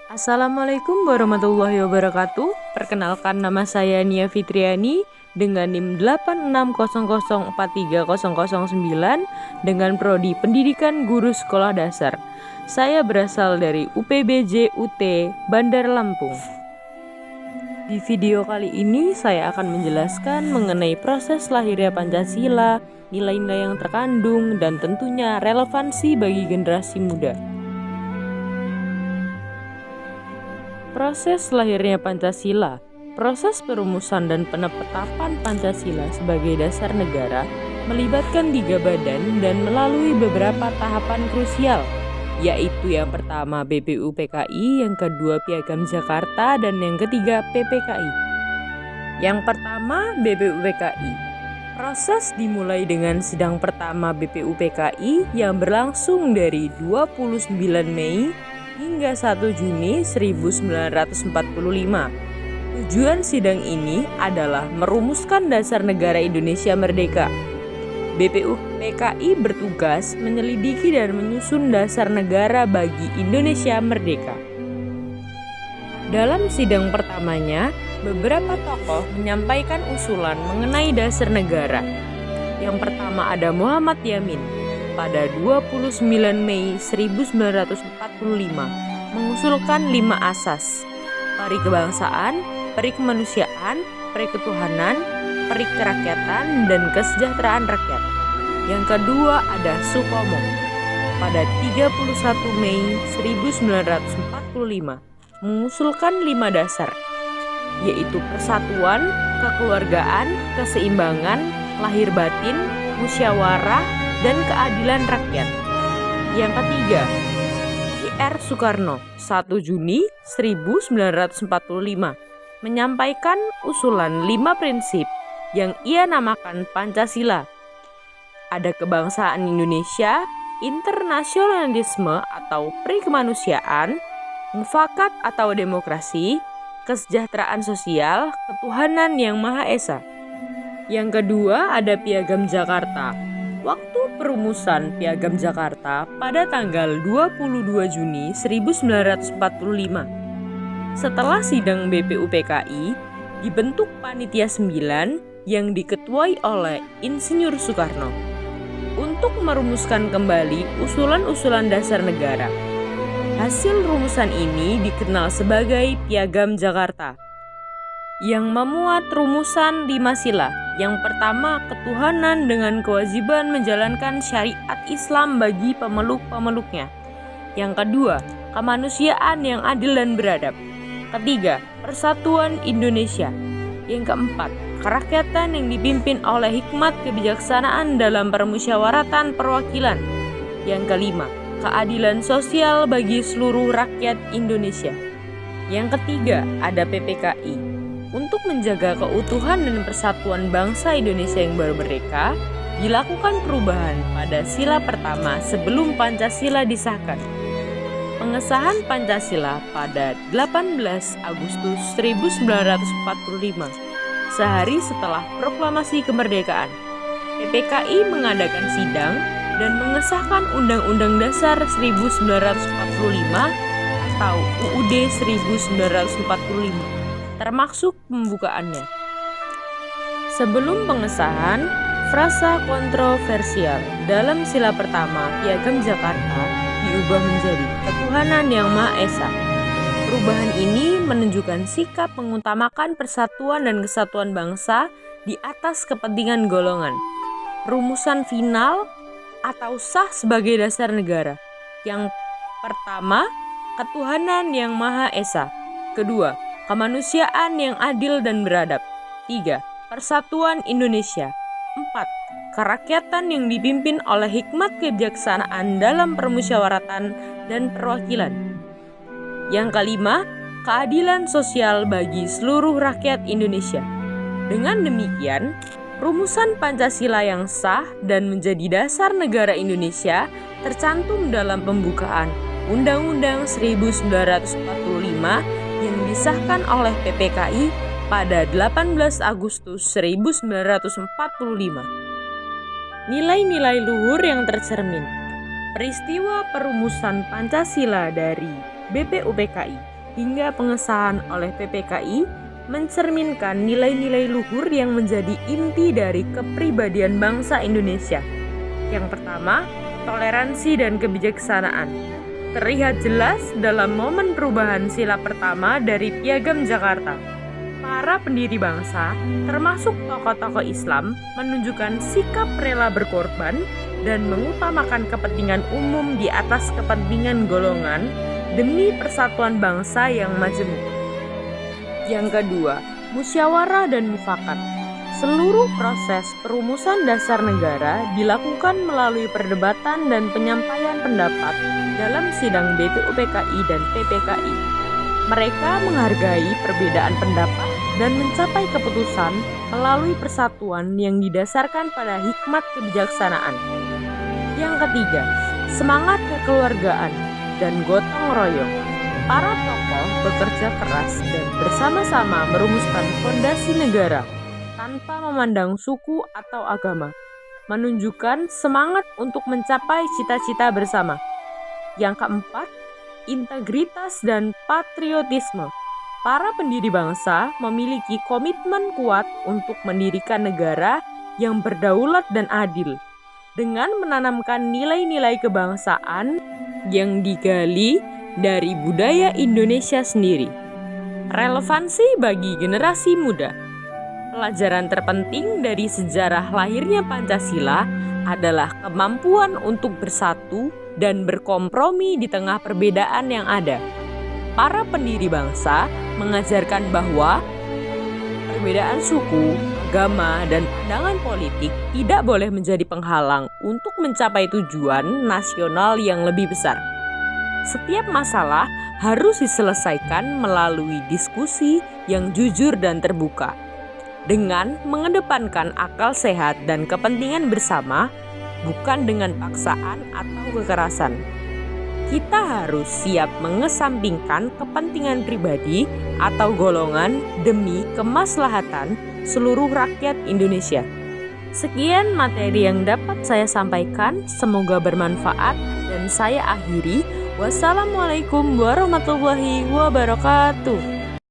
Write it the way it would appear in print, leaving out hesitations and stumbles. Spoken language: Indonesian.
Assalamualaikum warahmatullahi wabarakatuh. Perkenalkan, nama saya Nia Fitriani dengan NIM 8600430009 dengan prodi Pendidikan Guru Sekolah Dasar. Saya berasal dari UPBJ UT Bandar Lampung. Di video kali ini saya akan menjelaskan mengenai proses lahirnya Pancasila, nilai-nilai yang terkandung, dan tentunya relevansi bagi generasi muda. Proses lahirnya Pancasila. Proses perumusan dan penetapan Pancasila sebagai dasar negara melibatkan 3 badan dan melalui beberapa tahapan krusial, yaitu yang pertama BPUPKI, yang kedua Piagam Jakarta, dan yang ketiga PPKI. Yang pertama BPUPKI. Proses dimulai dengan sidang pertama BPUPKI yang berlangsung dari 29 Mei hingga 1 Juni 1945. Tujuan sidang ini adalah merumuskan dasar negara Indonesia merdeka. BPUPKI bertugas menyelidiki dan menyusun dasar negara bagi Indonesia merdeka. Dalam sidang pertamanya, beberapa tokoh menyampaikan usulan mengenai dasar negara. Yang pertama ada Muhammad Yamin pada 29 Mei 1945 mengusulkan 5 asas: peri kebangsaan, peri kemanusiaan, peri ketuhanan, peri kerakyatan, dan kesejahteraan rakyat. Yang kedua ada Sukomo pada 31 Mei 1945 mengusulkan 5 dasar, yaitu persatuan, kekeluargaan, keseimbangan, lahir batin, musyawarah, dan keadilan rakyat. Yang ketiga, I.R. Soekarno 1 Juni 1945 menyampaikan usulan 5 prinsip yang ia namakan Pancasila. Ada kebangsaan Indonesia, internasionalisme atau perikemanusiaan, mufakat atau demokrasi, kesejahteraan sosial, ketuhanan yang Maha Esa. Yang kedua ada Piagam Jakarta. Waktu perumusan Piagam Jakarta pada tanggal 22 Juni 1945. Setelah sidang BPUPKI, dibentuk Panitia 9 yang diketuai oleh Insinyur Soekarno untuk merumuskan kembali usulan-usulan dasar negara. Hasil rumusan ini dikenal sebagai Piagam Jakarta, yang memuat rumusan 5 sila. Yang pertama, ketuhanan dengan kewajiban menjalankan syariat Islam bagi pemeluk-pemeluknya. Yang kedua, kemanusiaan yang adil dan beradab. Ketiga, persatuan Indonesia. Yang keempat, kerakyatan yang dipimpin oleh hikmat kebijaksanaan dalam permusyawaratan perwakilan. Yang kelima, keadilan sosial bagi seluruh rakyat Indonesia. Yang ketiga, ada PPKI. Untuk menjaga keutuhan dan persatuan bangsa Indonesia yang baru merdeka, dilakukan perubahan pada sila pertama sebelum Pancasila disahkan. Pengesahan Pancasila pada 18 Agustus 1945, sehari setelah proklamasi kemerdekaan. PPKI mengadakan sidang dan mengesahkan Undang-Undang Dasar 1945 atau UUD 1945. Termasuk pembukaannya. Sebelum pengesahan, frasa kontroversial dalam sila pertama Piagam Jakarta diubah menjadi ketuhanan yang Maha Esa. Perubahan ini menunjukkan sikap mengutamakan persatuan dan kesatuan bangsa di atas kepentingan golongan. Rumusan final atau sah sebagai dasar negara. Yang pertama, ketuhanan yang Maha Esa. Kedua, kemanusiaan yang adil dan beradab. 3. Persatuan Indonesia. 4. Kerakyatan yang dipimpin oleh hikmat kebijaksanaan dalam permusyawaratan dan perwakilan. Yang kelima, keadilan sosial bagi seluruh rakyat Indonesia. Dengan demikian, rumusan Pancasila yang sah dan menjadi dasar negara Indonesia tercantum dalam pembukaan Undang-Undang 1945 yang disahkan oleh PPKI pada 18 Agustus 1945. Nilai-nilai luhur yang tercermin. Peristiwa perumusan Pancasila dari BPUPKI hingga pengesahan oleh PPKI mencerminkan nilai-nilai luhur yang menjadi inti dari kepribadian bangsa Indonesia. Yang pertama, toleransi dan kebijaksanaan. Terlihat jelas dalam momen perubahan sila pertama dari Piagam Jakarta. Para pendiri bangsa, termasuk tokoh-tokoh Islam, menunjukkan sikap rela berkorban dan mengutamakan kepentingan umum di atas kepentingan golongan demi persatuan bangsa yang majemuk. Yang kedua, musyawarah dan mufakat. Seluruh proses perumusan dasar negara dilakukan melalui perdebatan dan penyampaian pendapat dalam sidang BPUPKI dan PPKI. Mereka menghargai perbedaan pendapat dan mencapai keputusan melalui persatuan yang didasarkan pada hikmat kebijaksanaan. Yang ketiga, semangat kekeluargaan dan gotong royong. Para tokoh bekerja keras dan bersama-sama merumuskan fondasi negara tanpa memandang suku atau agama, menunjukkan semangat untuk mencapai cita-cita bersama. Yang keempat, integritas dan patriotisme. Para pendiri bangsa memiliki komitmen kuat untuk mendirikan negara yang berdaulat dan adil, dengan menanamkan nilai-nilai kebangsaan yang digali dari budaya Indonesia sendiri. Relevansi bagi generasi muda. Pelajaran terpenting dari sejarah lahirnya Pancasila adalah kemampuan untuk bersatu dan berkompromi di tengah perbedaan yang ada. Para pendiri bangsa mengajarkan bahwa perbedaan suku, agama, dan pandangan politik tidak boleh menjadi penghalang untuk mencapai tujuan nasional yang lebih besar. Setiap masalah harus diselesaikan melalui diskusi yang jujur dan terbuka, dengan mengedepankan akal sehat dan kepentingan bersama, bukan dengan paksaan atau kekerasan. Kita harus siap mengesampingkan kepentingan pribadi atau golongan demi kemaslahatan seluruh rakyat Indonesia. Sekian materi yang dapat saya sampaikan, semoga bermanfaat dan saya akhiri. Wassalamualaikum warahmatullahi wabarakatuh.